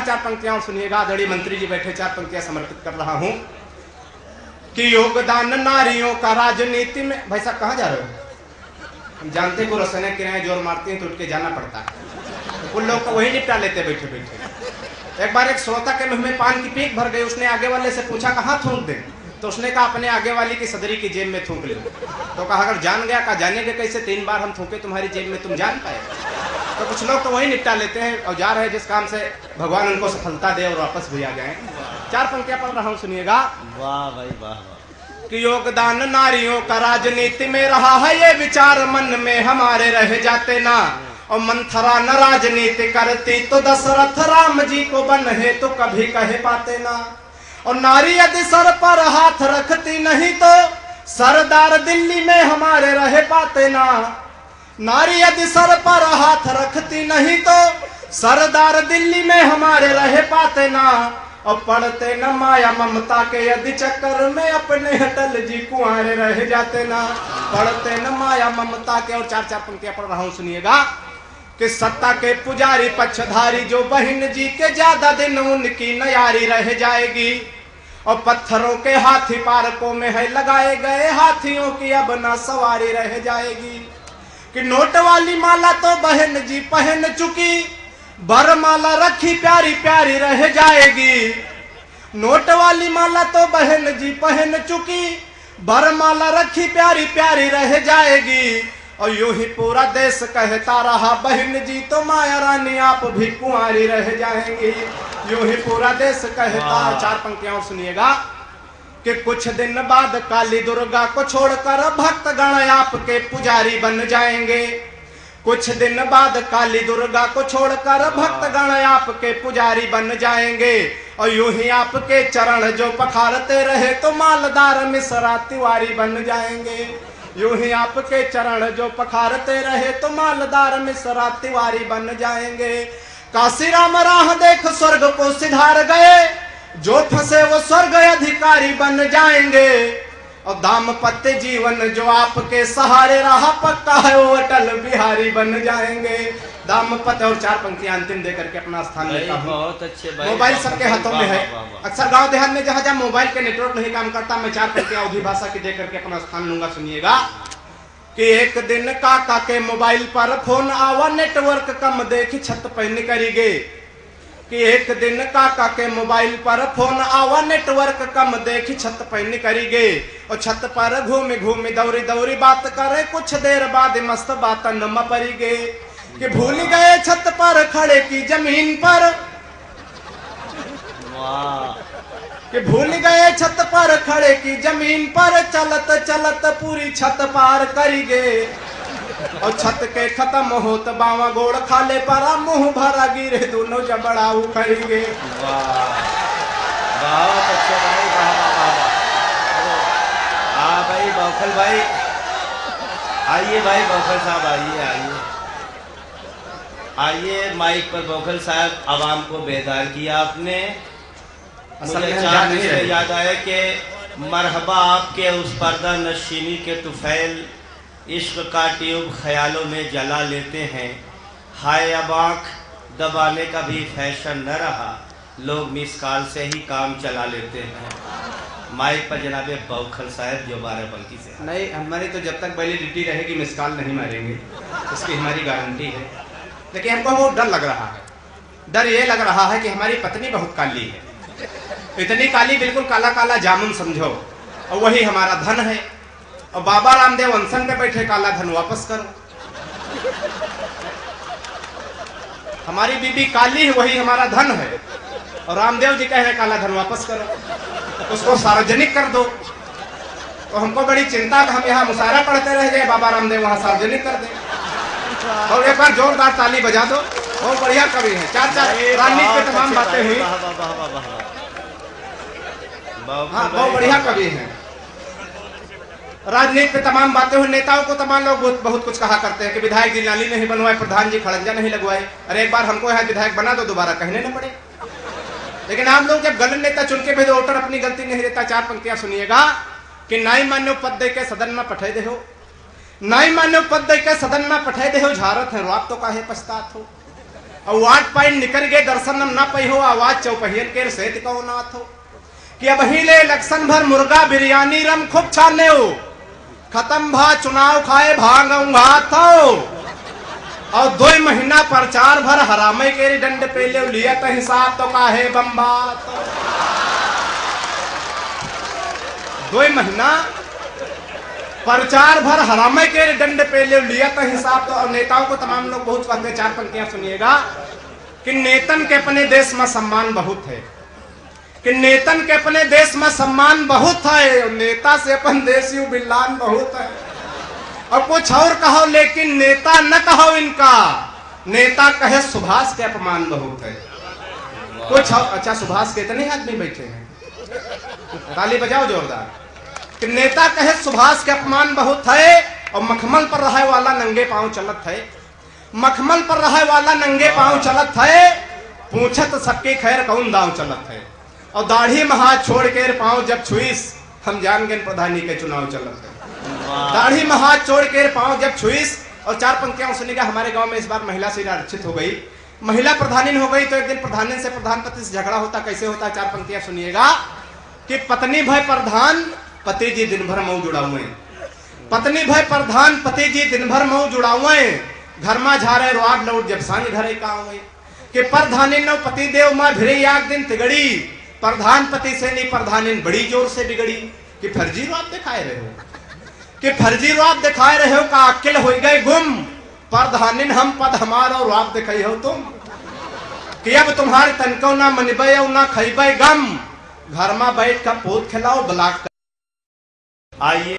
चार पंक्तियां सुनिएगा। आदरणीय मंत्री जी बैठे, चार पंक्तियां समर्पित कर रहा हूं कि योगदान नारियों का राजनीति में। भाई साहब कहाँ जा रहे हो? हम जानते को रसने किराए जोर मारती हैं तो उठ के जाना पड़ता है, तो कुल लोग को वही निपटा लेते बैठे बैठे। एक बार एक श्रोता के मुंह में पान की पीक भर गई, उसने आगे वाले से पूछा कहाँ थूक दे, तो उसने कहा अपने आगे वाली की सदरी की जेब में थूक लो। तो कहा अगर जान गया, कहा जानेंगे कैसे, 3 बार हम थूके तुम्हारी जेब में, तुम जान पाए? तो कुछ लोग तो वही निपटा लेते हैं और जा रहे हैं जिस काम से भगवान उनको सफलता दे और वापस भी आ जाए। चार पंक्तियां पढ़ रहा हूँ, सुनिएगा। वाह भाई वाह। कि योगदान नारियों का राजनीति में रहा है, ये विचार मन में हमारे रह जाते ना। और मंथरा न राजनीति करती तो दशरथ राम जी को बन है तो कभी कहे पाते ना। और नारी यदि सर पर हाथ रखती नहीं तो सरदार दिल्ली में हमारे रह पाते ना। नारी यदि सर पर हाथ रखती नहीं तो सरदार दिल्ली में हमारे रह पाते ना। और पढ़ते न माया ममता के यदि चक्कर में अपने अटल जी कुंवारे रह जाते ना। पढ़ते न माया ममता के। और चार चार पंक्तियां पढ़ रहा हूं, सुनिएगा। कि सत्ता के पुजारी पक्षधारी जो बहन जी के ज्यादा दिन उनकी नयारी रह जाएगी। और पत्थरों के हाथी पार्कों में है लगाए गए हाथियों की अब ना सवारी रह जाएगी। कि नोट वाली माला तो बहन जी पहन चुकी, बरमाला रखी प्यारी प्यारी रह जाएगी। नोट वाली माला तो बहन जी पहन चुकी, बरमाला रखी प्यारी प्यारी रह जाएगी। और यूं ही पूरा देश कहता रहा बहन जी तो माया रानी आप भी कुंवारी रह जाएंगी। यूं ही पूरा देश कहता। चार पंक्तियां और सुनिएगा। कि कुछ दिन बाद काली दुर्गा को छोड़कर भक्तगण आपके पुजारी बन जाएंगे। कुछ दिन बाद काली दुर्गा को छोड़कर भक्तगण आपके पुजारी बन जाएंगे। और यूं ही आपके चरण जो पखारते रहे तो मालदार मिश्रा तिवारी बन जाएंगे। यूं ही आपके चरण जो पखारते रहे तो मालदार मिश्रा तिवारी बन जाएंगे। काशी राम राह देख स्वर्ग को सिधार गए, जो फंसे वो स्वर्ग अधिकारी बन जाएंगे। और दाम्पत्य जीवन जो आपके सहारे रहा पक्का है वो अटल बिहारी बन जाएंगे। दाम्पत्य। और चार पंक्तियां अंतिम देकर के अपना स्थान लेता हूं। बहुत अच्छे भाई। मोबाइल सबके हाथों में है। अक्सर गांव देहात में जहां जहां मोबाइल के नेटवर्क नहीं काम करता, मैं चार पंक्तियां अवधी भाषा की देकर के अपना स्थान लूंगा, सुनिएगा। कि एक दिन काका के मोबाइल पर फोन आवा, नेटवर्क कम देखी छत पर निकरी गे। कि एक दिन काका के मोबाइल पर फोन आवा, नेटवर्क कम देखी छत पर निकरी गे। और छत पर घूमी घूमी दौरी दौरी बात करे, कुछ देर बाद मस्त बात न परी गे। कि भूल गए छत पर खड़े की जमीन पर। कि भूल गए छत पर खड़े की जमीन पर, चलत चलत पूरी छत पार करी गे। और छत के खत्म होत बावा गोड़ खाले परा, मुंह भरा गिरे दोनों जबड़ा उखड़ गे। बहुत अच्छे भाई, वाह वाह वाह। हाँ भाई बौखल भाई, आइए भाई बौखल साहब, आइए आइए आइए माइक पर। बौखल साहब, आवाम को बेदार किया आपने। मुझे याद आया कि मरहबा आपके उस पर्दा नशीनी के तुफैल, इश्क का ट्यूब ख्यालों में जला लेते हैं। हाय अब आँख दबाने का भी फैशन न रहा, लोग मिस कॉल से ही काम चला लेते हैं। माइक पर जनाबे बौखल साहब जो 12 पंक्ति से। नहीं, हमारी तो जब तक वैलिडिटी रहेगी मिस कॉल नहीं मारेंगे, इसकी हमारी गारंटी है। लेकिन हमको वो डर लग रहा है। डर ये लग रहा है कि हमारी पत्नी बहुत काली है, इतनी काली बिल्कुल काला काला जामुन समझो, और वही हमारा धन है। और बाबा रामदेव अनशन पे बैठे, काला धन वापस करो। हमारी बीबी काली है, वही हमारा धन है, और रामदेव जी कह रहे काला धन वापस करो, उसको सार्वजनिक कर दो। तो हमको बड़ी चिंता कि हम यहाँ मुशायरा पढ़ते रह गए, बाबा रामदेव वहाँ सार्वजनिक कर दे। और एक बार जोरदार ताली बजा दो। बहुत बढ़िया कवि है। चार चार राजनीति पे तमाम बातें हुई। हाँ, बहुत बढ़िया कवि है। राजनीति पे तमाम बातें हुई। नेताओं को तमाम लोग बहुत कुछ कहा करते हैं कि विधायक जी नाली नहीं बनवाए, प्रधान जी खड़ंजा नहीं लगवाए। अरे एक बार हमको यहाँ विधायक बना दो, दोबारा कहने न पड़े। लेकिन आप लोग जब गलत नेता चुन के भेजो, वोटर अपनी गलती नहीं देता। चार पंक्तियां सुनिएगा। कि नाई मान्य पद दे के सदन में पठे दे हो, नाई मान्य पद दे के सदन में पठे दे हो, झारत है आप तो काहे पछतात हो। और वाट पाइन निकल गए दर्शन ना पई हो आवाज चौपहियन के सेत को नाथ हो कि अब ही ले इलेक्शन भर मुर्गा बिरयानी रम खूब छाने हो खत्म भा चुनाव खाए भागूंगा तो और 2 महीना प्रचार भर हरामे के डंड पे ले लिया तो हिसाब तो काहे बम्बा 2 महीना प्रचार भर हरामे के दंड पे ले लिया तो हिसाब तो। और नेताओं को तमाम लोग बहुत कहते 4 पंक्तियां सुनिएगा कि नेतन के अपने देश में सम्मान बहुत है कि नेतन के अपने देश में सम्मान बहुत है और नेता से अपन देश यू बिल्लान बहुत है और कुछ और कहो लेकिन नेता न कहो इनका नेता कहे सुभाष के अपमान बहुत है कुछ और। अच्छा सुभाष के इतने आदमी बैठे हैं ताली बजाओ जोरदार कि नेता कहे सुभाष के अपमान बहुत है और मखमल पर रहे वाला नंगे पांव चलत है मखमल पर रहे वाला नंगे पांव चलत है पूछत सबके खैर कौन दाव चलत है और दाढ़ी में हाथ छोड़ के पांव जब छुईस हम जान गए प्रधानी के चुनाव चलत है दाढ़ी में हाथ छोड़ के पांव जब छुईस। और 4 पंक्तियां सुनिएगा हमारे गांव में इस बार महिला सीट आरक्षित हो गई महिला प्रधानी हो गई तो एक दिन प्रधानी से प्रधानपति से झगड़ा होता कैसे होता 4 पंक्तियां सुनिएगा कि पत्नी भय प्रधान पति जी दिन भर मऊ जुड़ावे पत्नी भय प्रधान पति जी दिन भर मऊ जुड़ावे घर में झारे रोआड लौट जब सांझ घरे का आवे कि प्रधानी नो पति देव मां भिरे याक दिन तिगड़ी प्रधान पति से नहीं प्रधानी बड़ी जोर से बिगड़ी कि फर्जी रो आप दिखाए रहे हो कि फर्जी रो आप दिखाए रहे हो का अक्ल हो गए गुम प्रधानिन हम पद हमारा और आप दिखाई हो तुम कि अब तुम्हारे तनको ना मनबे ना खइबे गम घर में बैठ कर पोत खिलाओ ब्लाक। आइए